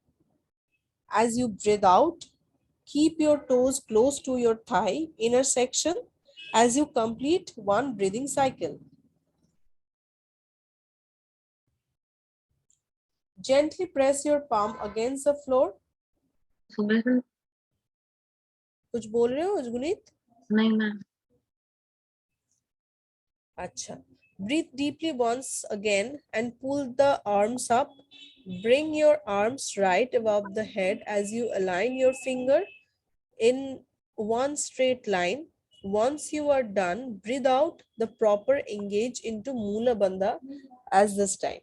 A: as you breathe out. Keep your toes close to your thigh inner section as you complete one breathing cycle. Gently press your palm against the floor.
B: सुबह से
A: कुछ बोल रहे हो गुनीत?
B: नहीं मैं
A: Acha. Breathe deeply once again and pull the arms up. Bring your arms right above the head as you align your finger in one straight line. Once you are done, breathe out the proper engage into Mula Bandha as this time.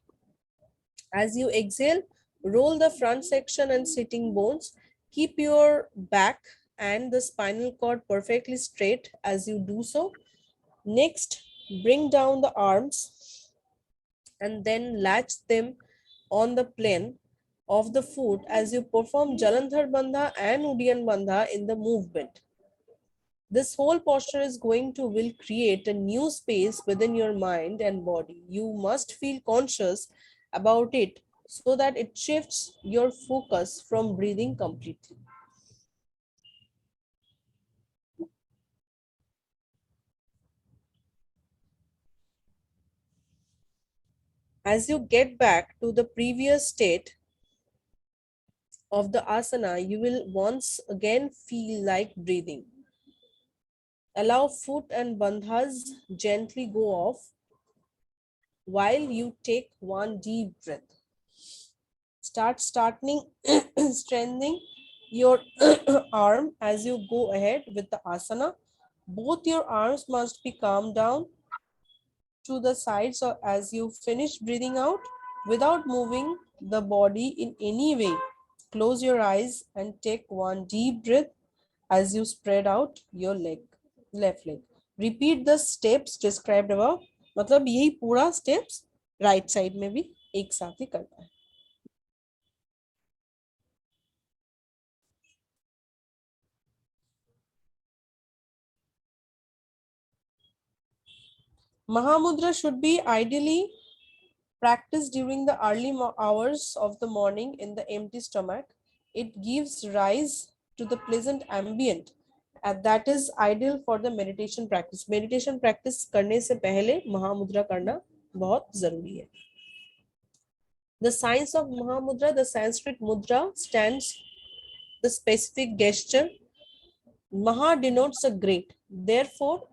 A: As you exhale, roll the front section and sitting bones. Keep your back and the spinal cord perfectly straight as you do so. Next, bring down the arms and then latch them on the plane of the foot as you perform Jalandhar Bandha and Udian Bandha in the movement. This whole posture is going to will create a new space within your mind and body. You must feel conscious about it so that it shifts your focus from breathing completely. As you get back to the previous state of the asana, you will once again feel like breathing. Allow foot and bandhas gently go off while you take one deep breath. Start strengthening your arm as you go ahead with the asana. Both your arms must be calmed down to the sides or as you finish breathing out without moving the body in any way. Close your eyes and take one deep breath as you spread out your left leg. Repeat the steps described above. मतलब यही पूरा steps right side में भी एक साथ ही करना है. Mahamudra should be ideally practiced during the early hours of the morning in the empty stomach. It gives rise to the pleasant ambient and that is ideal for the meditation practice. Meditation practice करने से पहले महामुद्रा करना बहुत जरूरी है. The science of Mahamudra, the Sanskrit mudra stands the specific gesture. Maha denotes a great. Therefore,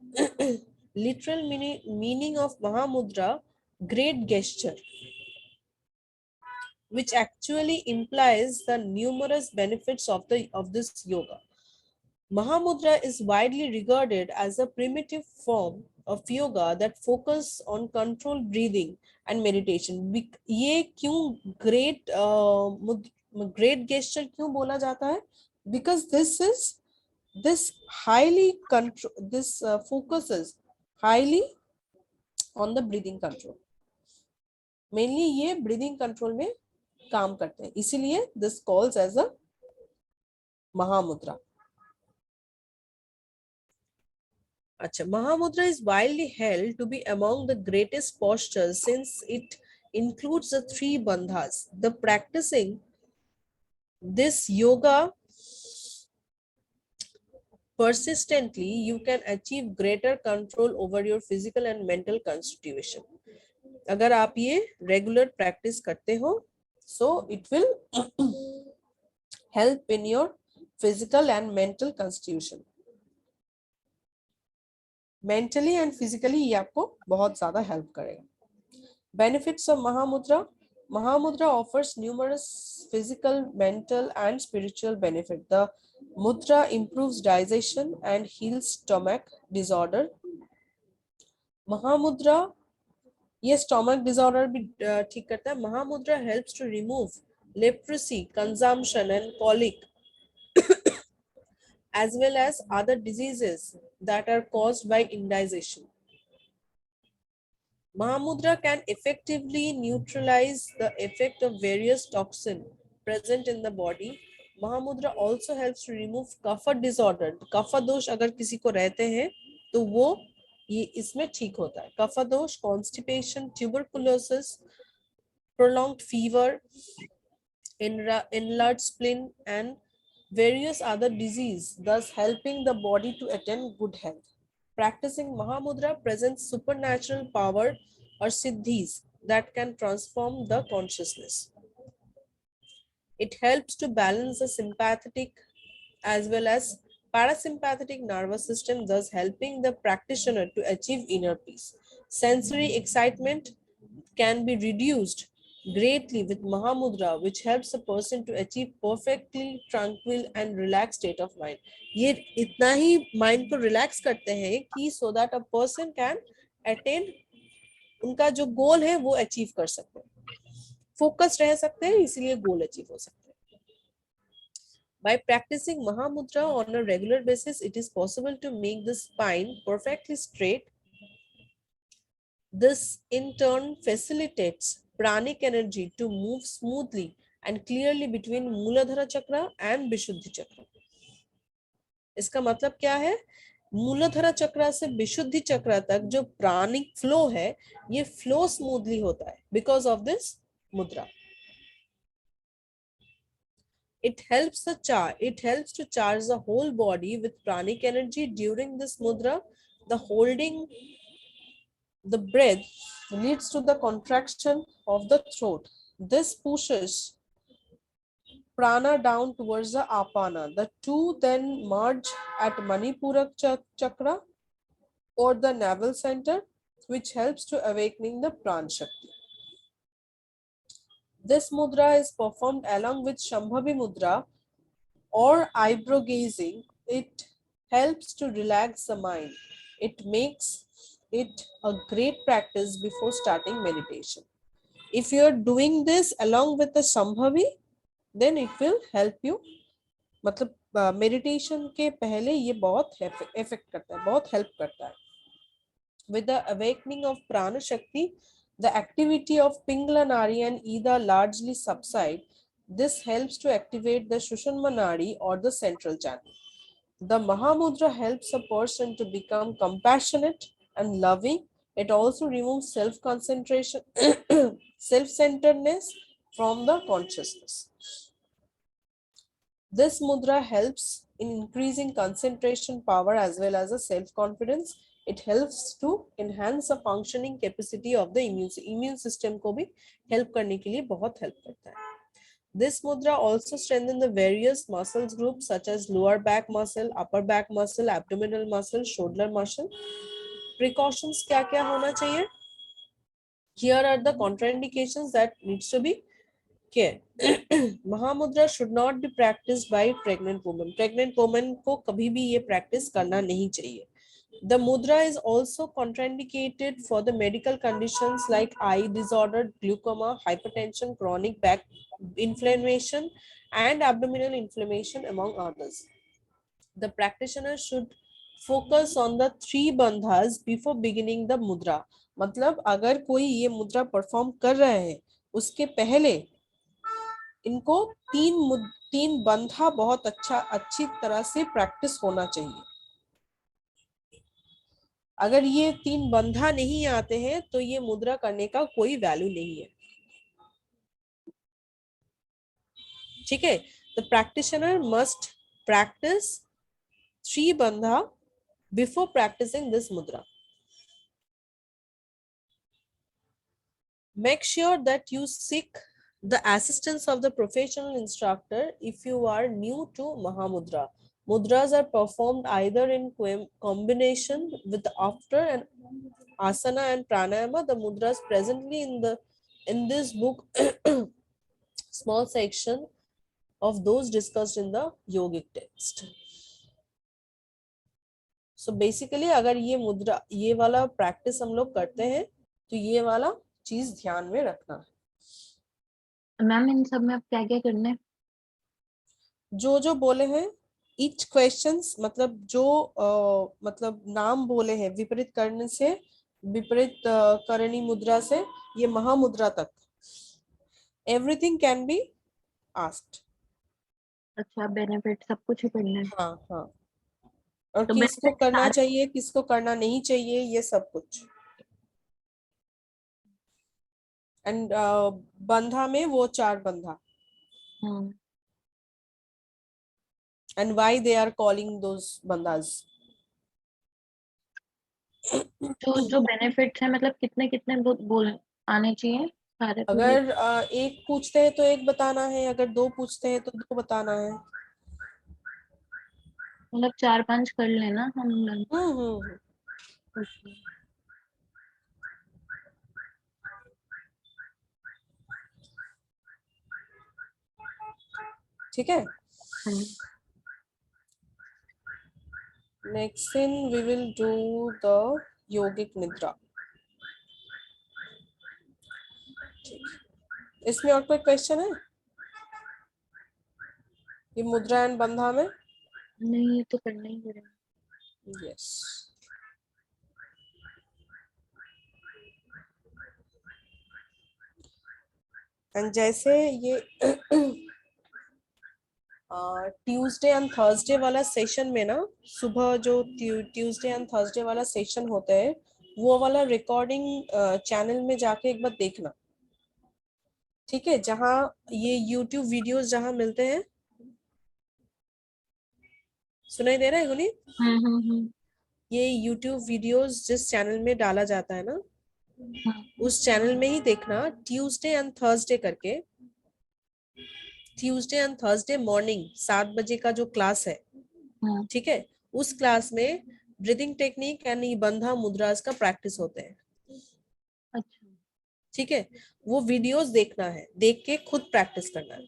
A: literal meaning of Mahamudra, great gesture, which actually implies the numerous benefits of this yoga. Mahamudra is widely regarded as a primitive form of yoga that focus on controlled breathing and meditation. ये क्यों great gesture क्यों बोला जाता है? Because this highly control focuses highly on the breathing control. Mainly ये breathing control में काम करते हैं. इसीलिए this calls as a Mahamudra. Achha, Mahamudra is widely held to be among the greatest postures since it includes the three bandhas. The practicing this yoga persistently, you can achieve greater control over your physical and mental constitution. अगर आप ये regular practice करते हो, so it will help in your physical and mental constitution. Mentally and physically ये आपको बहुत ज़्यादा help करेगा. Benefits of Mahamudra. Mahamudra offers numerous physical, mental, and spiritual benefits. The mudra improves digestion and heals stomach disorder. Mahamudra, ये stomach disorder भी ठीक करता है. Mahamudra helps to remove leprosy, consumption, and colic, as well as other diseases that are caused by indigestion. Mahamudra can effectively neutralize the effect of various toxins present in the body. Mahamudra also helps to remove kapha disorder. Kapha दोष अगर किसी को रहते हैं तो वो ये इसमें ठीक होता है. Kapha दोष, constipation, tuberculosis, prolonged fever, enlarged spleen, and various other diseases, thus helping the body to attain good health. Practicing Mahamudra presents supernatural power or siddhis that can transform the consciousness. It helps to balance the sympathetic as well as parasympathetic nervous system, thus helping the practitioner to achieve inner peace. Sensory excitement can be reduced greatly with Mahamudra, which helps a person to achieve perfectly tranquil and relaxed state of mind. ये इतना ही mind को relax करते हैं कि so that a person can attain उनका जो goal है वो achieve कर सकते हैं, focused रह सकते हैं, इसीलिए goal achieve हो सकते हैं. By practicing Mahamudra on a regular basis, it is possible to make the spine perfectly straight. This in turn facilitates pranic energy to move smoothly and clearly between Mooladhara Chakra and Vishuddhi Chakra. इसका मतलब क्या है? मूलाधारा चक्र से विशुद्धि चक्र तक जो प्राणिक flow है, ये फ्लो स्मूथली होता है because of this mudra. It helps to charge the whole body with pranic energy during this mudra. The holding the breath leads to the contraction of the throat. This pushes prana down towards the apana. The two then merge at Manipura chakra or the navel center, which helps to awakening the pran shakti. This mudra is performed along with Shambhavi mudra or eyebrow gazing. It helps to relax the mind. It makes it a great practice before starting meditation. If you are doing this along with the Shambhavi, then it will help you. मतलब meditation के पहले ये बहुत effect करता है, बहुत help करता है. With the awakening of prana shakti, the activity of Pingla Nadi and Ida largely subside. This helps to activate the Shushumna Nadi or the central channel. The Mahamudra helps a person to become compassionate and loving. It also removes self-concentration, self-centeredness from the consciousness. This mudra helps in increasing concentration power as well as a self-confidence. It helps to enhance the functioning capacity of the immune system को भी help करने के लिए बहुत help करता है. This mudra also strengthens the various muscles groups such as lower back muscle, upper back muscle, abdominal muscle, shoulder muscle. Precautions क्या क्या होना चाहिए? Here are the contraindications that needs to be care. Mahamudra should not be practiced by pregnant women. Pregnant women को कभी भी ये practice करना नहीं चाहिए. The mudra is also contraindicated for the medical conditions like eye disorder, glaucoma, hypertension, chronic back inflammation, and abdominal inflammation, among others. The practitioner should focus on the 3 bandhas before beginning the mudra. मतलब अगर कोई ये मुद्रा perform कर रहे हैं, उसके पहले इनको तीन बंधा बहुत अच्छी तरह से प्रैक्टिस होना चाहिए. अगर ये 3 बंधा नहीं आते हैं तो ये मुद्रा करने का कोई वैल्यू नहीं है. ठीक है. The practitioner must practice 3 bandha before practicing this mudra. Make sure that you seek the assistance of the professional instructor if you are new to Mahamudra. Mudras are performed either in combination with after and asana and pranayama. The mudras presently in this book small section of those discussed in the yogic text. So basically अगर ये मुद्रा ये वाला practice हम लोग करते हैं तो ये वाला चीज ध्यान में रखना है.
B: मैम इन सब में अब क्या क्या करना है?
A: जो बोले हैं each questions मतलब जो मतलब नाम बोले हैं विपरीत करने से विपरीत करणी मुद्रा से ये महामुद्रा तक everything can be asked.
B: अच्छा बेनिफिट सब कुछ ही पढ़ना है.
A: हाँ हाँ. और
B: तो
A: किसको करना चाहिए किसको करना नहीं चाहिए ये सब कुछ. एंड बंधा में वो 4 बंधा. And why they are calling those bandhas.
B: जो जो बेनिफिट्स है मतलब कितने कितने बोल आने चाहिए सारे पूरे?
A: अगर एक पूछते हैं तो एक बताना है, अगर दो पूछते हैं तो दो बताना है।
B: मतलब 4-5 कर लेना हम लोग।
A: हम्म।
B: ओके।
A: ठीक है।
B: Hmm.
A: Next in we will do the yogic nidra. इसमें और कोई क्वेश्चन है ये मुद्रा एंड बंधा में?
B: नहीं, ये तो करना ही पड़ेगा।
A: यस। एंड जैसे ये ट्यूसडे एंड थर्सडे वाला सेशन में ना, सुबह जो ट्यूसडे एंड थर्सडे वाला सेशन होता है, वो वाला रिकॉर्डिंग चैनल में जाके एक बार देखना। ठीक है, जहाँ ये यूट्यूब वीडियोस जहाँ मिलते हैं, सुनाई दे रहा है गुनी?
B: हम्म।
A: ये यूट्यूब वीडियोस जिस चैनल में डाला जाता है ना,
B: हम्म।
A: उस चैनल में ही देखना, ट्यूसडे एंड थर्सडे करके। ट्यूसडे एंड थर्सडे मॉर्निंग 7 बजे का जो क्लास है,
B: हम्म।
A: ठीक है, उस क्लास में ब्रीदिंग टेक्निक यानी बंधा मुद्रास का प्रैक्टिस होते हैं।
B: अच्छा।
A: ठीक है, वो वीडियोस देखना है, देख के खुद प्रैक्टिस करना है।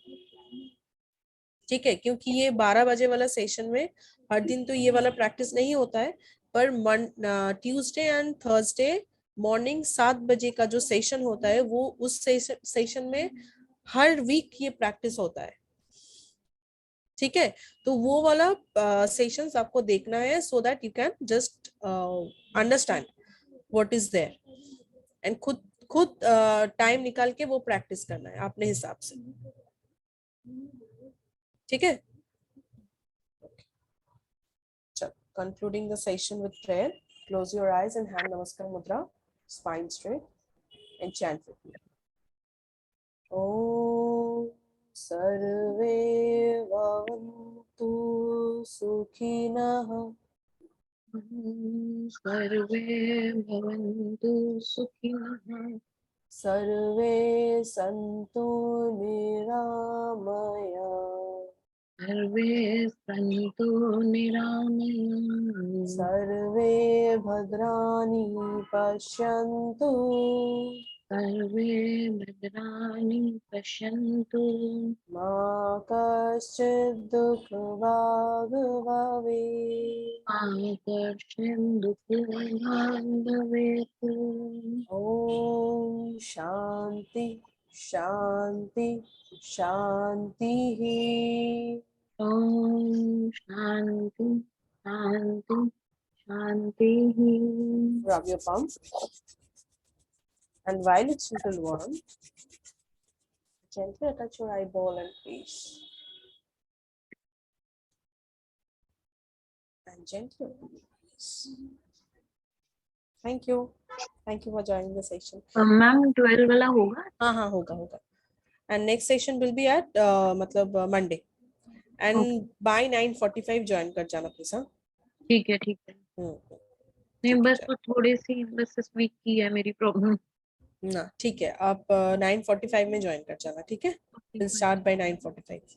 A: ठीक है, क्योंकि ये 12 बजे वाला सेशन में हर दिन तो ये वाला प्रैक्टिस नहीं होता है, पर ट्यूसडे एंड थर्सडे मॉर्निंग 7 बजे का जो सेशन होता है, वो उस सेशन में हर वीक ये प्रैक्टिस होता है। ठीक है, तो वो वाला सेशंस आपको देखना है, so that you can just understand what is there, and खुद खुद टाइम निकाल के वो प्रैक्टिस करना है अपने हिसाब से। ठीक है, चलो, concluding the session with prayer, close your eyes and hand namaskar mudra, spine straight and chant with me. Om सर्वे भवन्तु सुखिनः,
B: सर्वे भवन्तु सुखिनः,
A: सर्वे सन्तु निरामया,
B: सर्वे सन्तु निरामया,
A: सर्वे भद्राणि पश्यन्तु,
B: सर्वे भद्राणि पश्यन्तु,
A: मा कश्चित् दुःखभाग् भवेत्।
B: मा कश्चित् दुःखभाग् भवेत्।
A: ओम शांति शांति शांति।
B: ॐ शान्ति शान्ति शान्तिः।
A: Rub your palm, and while it's little warm, gently touch your eyeball and face, and gently open your eyes. Thank you. Thank you for joining the session.
B: Ma'am 12 वाला होगा?
A: हाँ हाँ, होगा होगा। And next session will be at मतलब Monday, and
B: Okay.
A: by 9:45 join कर जाना please। हाँ,
B: ठीक है ठीक है। नहीं
A: ठीक है,
B: बस
A: चलो
B: वो थोड़ी सी बस इस वीक की है मेरी प्रॉब्लम।
A: ना, ठीक है, आप 9:45 में ज्वाइन कर जाना। ठीक है,
B: okay
A: will
B: fine.
A: Start by 9:45।